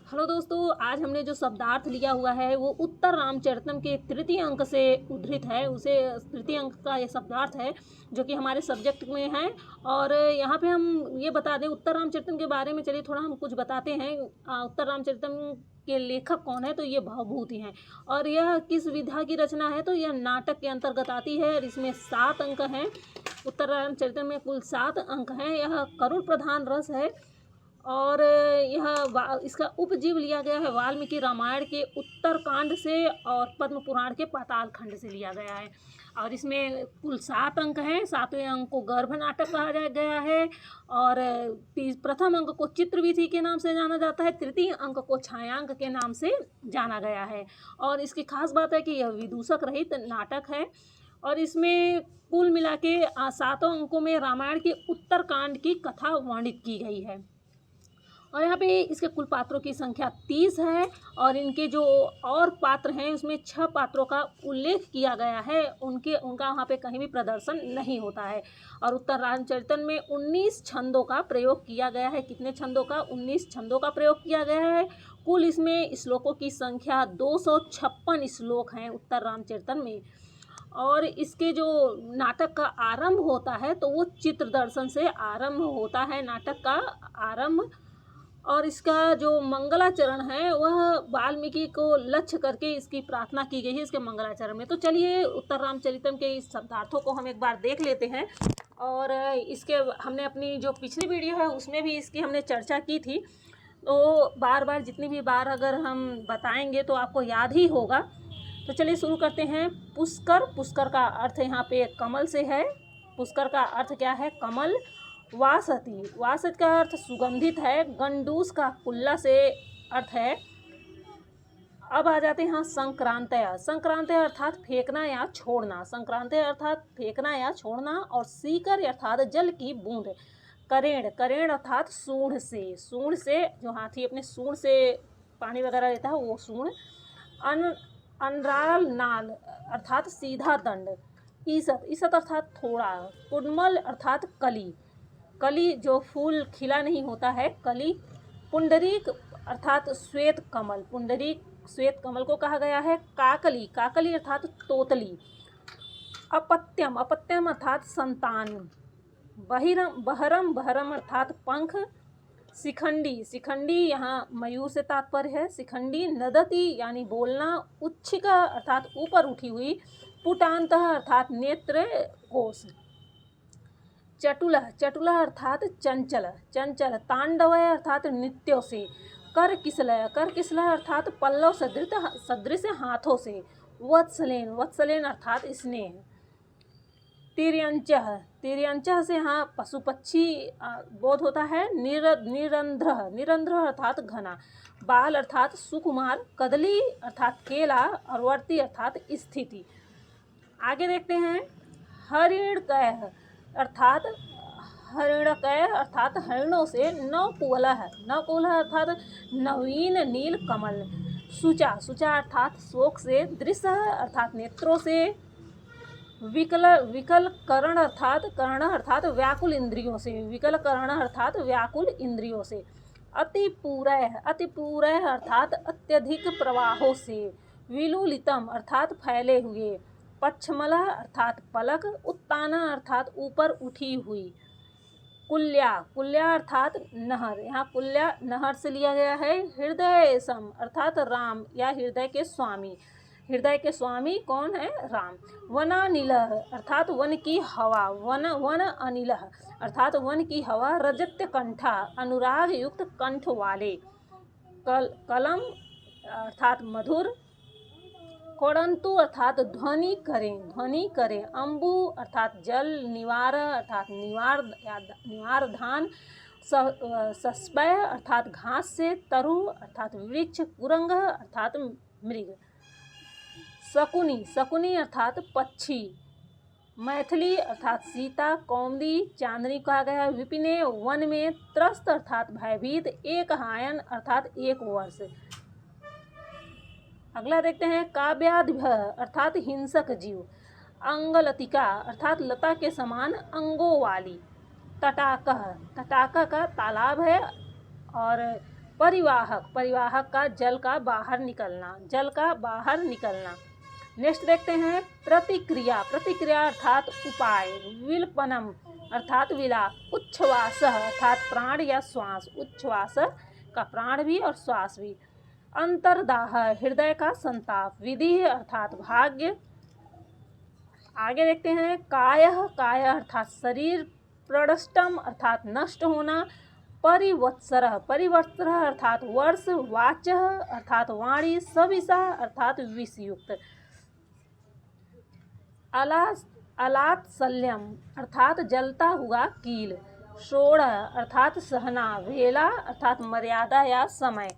Hello दोस्तों, आज हमने जो शब्दार्थ लिया हुआ है वो उत्तर रामचरितम के तृतीय अंक से उद्धृत है। उसे तृतीय अंक का ये शब्दार्थ है जो कि हमारे सब्जेक्ट में है। और यहाँ पे हम ये बता दें उत्तर रामचरितम के बारे में। चलिए थोड़ा हम कुछ बताते हैं। उत्तर रामचरितम के लेखक कौन है, तो ये भवभूति हैं। और यह किस विधा की रचना है, तो यह नाटक के अंतर्गत आती है और इसमें 7 अंक हैं। उत्तर रामचरितम में कुल 7 अंक हैं। यह करुण प्रधान रस है और इसका उपजीव लिया गया है वाल्मीकि रामायण के उत्तर कांड से और पद्म पुराण के पाताल खंड से लिया गया है। और इसमें कुल 7 अंक हैं। 7वें अंक को गर्भ नाटक कहा गया है और प्रथम अंक को चित्रविधि के नाम से जाना जाता है। तृतीय अंक को छायांक के नाम से जाना गया है। और इसकी खास बात है कि यह विदूषक रहित नाटक है और इसमें कुल मिला के 7 अंकों में रामायण के उत्तर कांड की कथा वर्णित की गई है। और यहाँ पे इसके कुल पात्रों की संख्या 30 है और इनके जो और पात्र हैं उसमें 6 पात्रों का उल्लेख किया गया है। उनका वहाँ पे कहीं भी प्रदर्शन नहीं होता है। और उत्तर रामचरितम में 19 छंदों का प्रयोग किया गया है। कितने छंदों का? 19 छंदों का प्रयोग किया गया है। कुल इसमें श्लोकों की संख्या 256 श्लोक हैं उत्तर रामचरितम में। और इसके जो नाटक का आरंभ होता है तो वो चित्र दर्शन से आरंभ होता है नाटक का आरंभ। और इसका जो मंगलाचरण है वह वाल्मीकि को लक्ष्य करके इसकी प्रार्थना की गई है इसके मंगलाचरण में। तो चलिए उत्तर रामचरितम के इस शब्दार्थों को हम एक बार देख लेते हैं। और इसके हमने अपनी जो पिछली वीडियो है उसमें भी इसकी हमने चर्चा की थी। तो बार बार जितनी भी बार अगर हम बताएंगे तो आपको याद ही होगा। तो चलिए शुरू करते हैं। पुष्कर, पुष्कर का अर्थ यहाँ पे कमल से है। पुष्कर का अर्थ क्या है? कमल। वासति, वासति का अर्थ सुगंधित है। गंडूस का कुल्ला से अर्थ है। अब आ जाते हैं संक्रांतय। संक्रांतय अर्थात फेंकना या छोड़ना। संक्रांतय अर्थात फेंकना या छोड़ना। और सीकर अर्थात जल की बूंद। करेण, करेण अर्थात सूंड से। सूंड से जो हाथी अपने सूंड से पानी वगैरह लेता है वो सूंड। अनराल नाल अर्थात सीधा दंड। ईसत, ईसत अर्थात थोड़ा। कुडमल अर्थात कली, कली जो फूल खिला नहीं होता है, कली। पुंडरीक अर्थात श्वेत कमल, पुंडरीक श्वेत कमल को कहा गया है। काकली, काकली अर्थात तोतली। अपत्यम, अपत्यम अर्थात संतान। बहिरम, बहरम, बहरम अर्थात पंख। शिखंडी, शिखंडी यहाँ मयूर से तात्पर्य है। शिखंडी। नदति यानी बोलना। उच्छिका अर्थात ऊपर उठी हुई। पुटांतः अर्थात नेत्र कोश। चटुलः, चटुलः अर्थात चंचल, चंचल। तांडवय अर्थात नृत्यों से। कर किसलय, कर किसलय अर्थात पल्लव सदृश हाथों से। वत्सलेन, वत्सलेन अर्थात स्नेह। तिर्यंचः, तिर्यंचः से हाँ पशु पक्षी बोध होता है। निरंध्र, निरंध्र अर्थात घना। बाल अर्थात सुकुमार। कदली अर्थात केला। और वर्ती अर्थात स्थिति। आगे देखते हैं। हरिणकय अर्थात हरिणकय अर्थात हरिणों से। नवकुवलः, नवकुवलः अर्थात नवीन नील कमल। सुचा, सुचा अर्थात शोक से। दृश्य अर्थात नेत्रों से। विकल, विकल कर्ण अर्थात कर्ण अर्थात व्याकुल इंद्रियों से। विकल कर्ण अर्थात व्याकुल इंद्रियों से। अतिपूरय, अतिपूरय अर्थात अत्यधिक प्रवाहों से। विलुलितम अर्थात फैले हुए। पच्छमला अर्थात पलक। उत्ताना अर्थात ऊपर उठी हुई। कुल्या, कुल्या अर्थात नहर। यहाँ कुल्या नहर से लिया गया है। हृदय सम अर्थात राम या हृदय के स्वामी। हृदय के स्वामी कौन है? राम। वनानिलः अर्थात वन की हवा। वन, वन अनिलः अर्थात वन की हवा। रजत्य कंठा अनुराग युक्त कंठ वाले। कलम अर्थात मधुर। कोड़ंतु अर्थात ध्वनि करें, ध्वनि करें। अम्बु अर्थात जल। निवार अर्थात निवार या निवार धान। सस्पय अर्थात घास से। तरु अर्थात वृक्ष। कुरंग अर्थात मृग। शकुनी, शकुनी अर्थात पक्षी। मैथिली अर्थात सीता। कौमुदी चांदनी कहा गया। विपिने वन में। त्रस्त अर्थात भयभीत। एक हायन अर्थात 1 वर्ष। अगला देखते हैं। काव्याद्भ्य अर्थात हिंसक जीव। अंगलतिका अर्थात लता के समान अंगों वाली। तटाकः, तटाका का तालाब है। और परिवाहक, परिवाहक का जल का बाहर निकलना, जल का बाहर निकलना। नेक्स्ट देखते हैं प्रतिक्रिया, प्रतिक्रिया अर्थात उपाय। विलपनम अर्थात विलाप। उच्छ्वास अर्थात प्राण या श्वास, उच्छ्वास का प्राण भी और श्वास भी। अंतर्दाह हृदय का संताप। विधि अर्थात भाग्य। आगे देखते हैं कायः, काय अर्थात शरीर। प्रडष्टम अर्थात नष्ट होना। परिवत्सरः, परिवत्सरः अर्थात वर्ष। वाचः अर्थात वाणी। सविषा अर्थात विषयुक्त। अलात्सल्यम अर्थात जलता हुआ कील। षोड़ अर्थात सहना। वेला अर्थात मर्यादा या समय।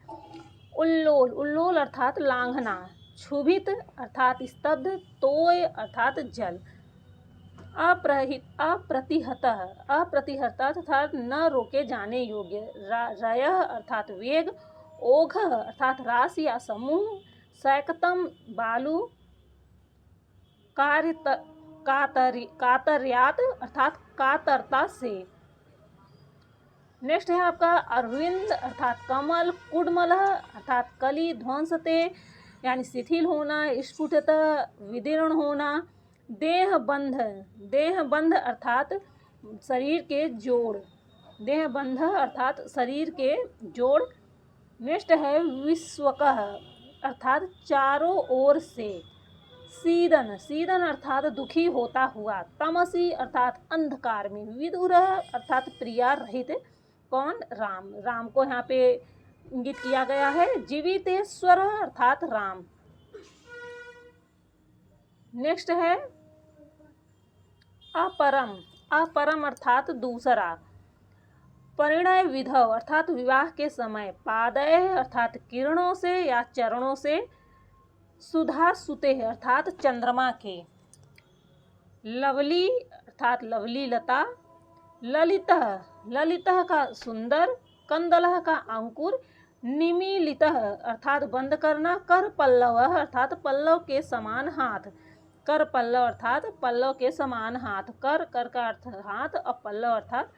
उल्लोल, उल्लोल अर्थात लांघना। क्षुभित अर्थात स्तब्ध। तोय अर्थात जल। अप्रतिहतः, अप्रतिहत अर्थात न रोके जाने योग्य। रयः अर्थात वेग। ओघ अर्थात राशि या समूह। सैकतम बालू। कातर्यात अर्थात कातरता से। नेक्स्ट है आपका अरविंद अर्थात कमल। कुडमल अर्थात कली। ध्वंसते यानी शिथिल होना। स्फुटत विदीर्ण होना। देहबंध, देहबंध अर्थात शरीर के जोड़। देहबंध अर्थात शरीर के जोड़। नेक्स्ट है विश्वकः अर्थात चारों ओर से। सीदन, सीदन अर्थात दुखी होता हुआ। तमसी अर्थात अंधकार में। विदुर अर्थात प्रिया रहित। कौन? राम, राम को यहाँ पे इंगित किया गया है। जीवितेश्वर अर्थात राम। नेक्स्ट है अपरम, अपरम अर्थात दूसरा। परिणय विधव अर्थात विवाह के समय। पादय अर्थात किरणों से या चरणों से। सुधा सुते अर्थात चंद्रमा के। लवली अर्थात लवली लता। ललितः, ललितः का सुंदर। कंदलः का अंकुर। निमीलितः अर्थात बंद करना। कर पल्लव अर्थात पल्लव के समान हाथ। कर पल्लव अर्थात पल्लव के समान हाथ। कर, कर का अर्थ हाथ और पल्लव अर्थात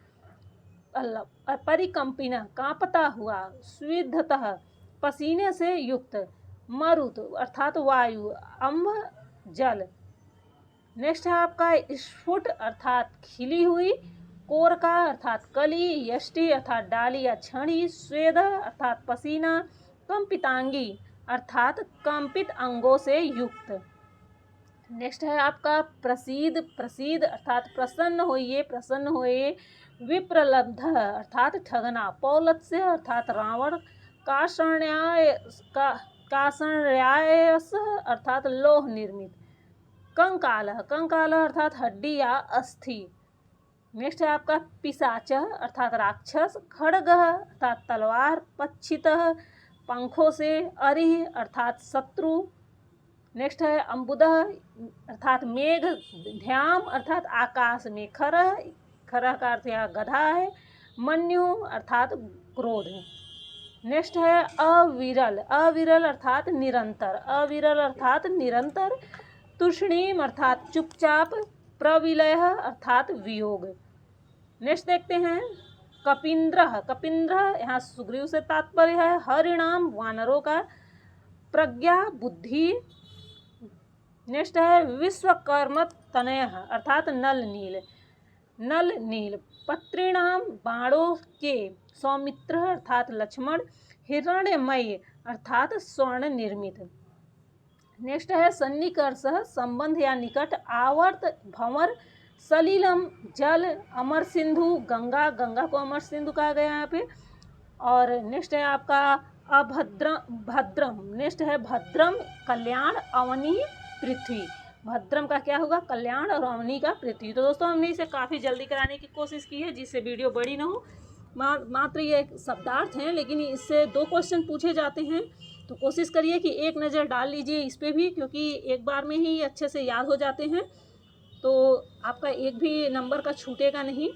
पल्लव। परिकंपिन कांपता हुआ। स्विद्धतः पसीने से युक्त। मरुत अर्थात वायु। अम्भ जल। नेक्स्ट है आपका स्फुट अर्थात खिली हुई। कोरका अर्थात कली। यष्टि अर्थात डाली या छड़ी। स्वेद अर्थात पसीना। कंपितांगी अर्थात कंपित अंगों से युक्त। नेक्स्ट है आपका प्रसीद, प्रसीद अर्थात प्रसन्न होइए, प्रसन्न होइए। विप्रलब्ध अर्थात ठगना। पौलत्स्य अर्थात रावण। काषण्याय का काषण्यायस अर्थात लोह निर्मित। कंकाल, कंकाल अर्थात हड्डी या अस्थि। नेक्स्ट है आपका पिशाच अर्थात राक्षस। खड्ग अर्थात तलवार। पच्छितः पंखों से। अरिह अर्थात शत्रु। नेक्स्ट है अम्बुदः अर्थात मेघ। ध्याम अर्थात आकाश में। खरह, खरह का अर्थ यहाँ गधा है। मन्यु अर्थात क्रोध। नेक्स्ट है अविरल, अविरल अर्थात निरंतर। अविरल अर्थात निरंतर। तूष्णीम अर्थात चुपचाप। प्रविलय अर्थात वियोग। नेक्स्ट देखते हैं कपिंद्र, कपिंद्र यहाँ सुग्रीव से तात्पर्य है। हरिणाम वानरों का। प्रज्ञा बुद्धि। नेक्स्ट है विश्वकर्म तनय अर्थात नल नील, नल नील। पत्रिणाम बाणों के। सौमित्र अर्थात लक्ष्मण। हिरण्यमय अर्थात स्वर्ण निर्मित। नेक्स्ट है सन्निकर्ष संबंध या निकट। आवर्त भंवर। सलीलम जल। अमर सिंधु गंगा, गंगा को अमर सिंधु कहा गया यहाँ पे। और नेक्स्ट है आपका अभद्रम, भद्रम। नेक्स्ट है भद्रम कल्याण। अवनी पृथ्वी। भद्रम का क्या होगा? कल्याण और अवनी का पृथ्वी। तो दोस्तों हमने इसे काफ़ी जल्दी कराने की कोशिश की है जिससे वीडियो बड़ी ना हो। मात्र ये शब्दार्थ हैं लेकिन इससे 2 क्वेश्चन पूछे जाते हैं, तो कोशिश करिए कि एक नज़र डाल लीजिए इस पे भी, क्योंकि एक बार में ही अच्छे से याद हो जाते हैं, तो आपका एक भी नंबर का छूटेगा नहीं।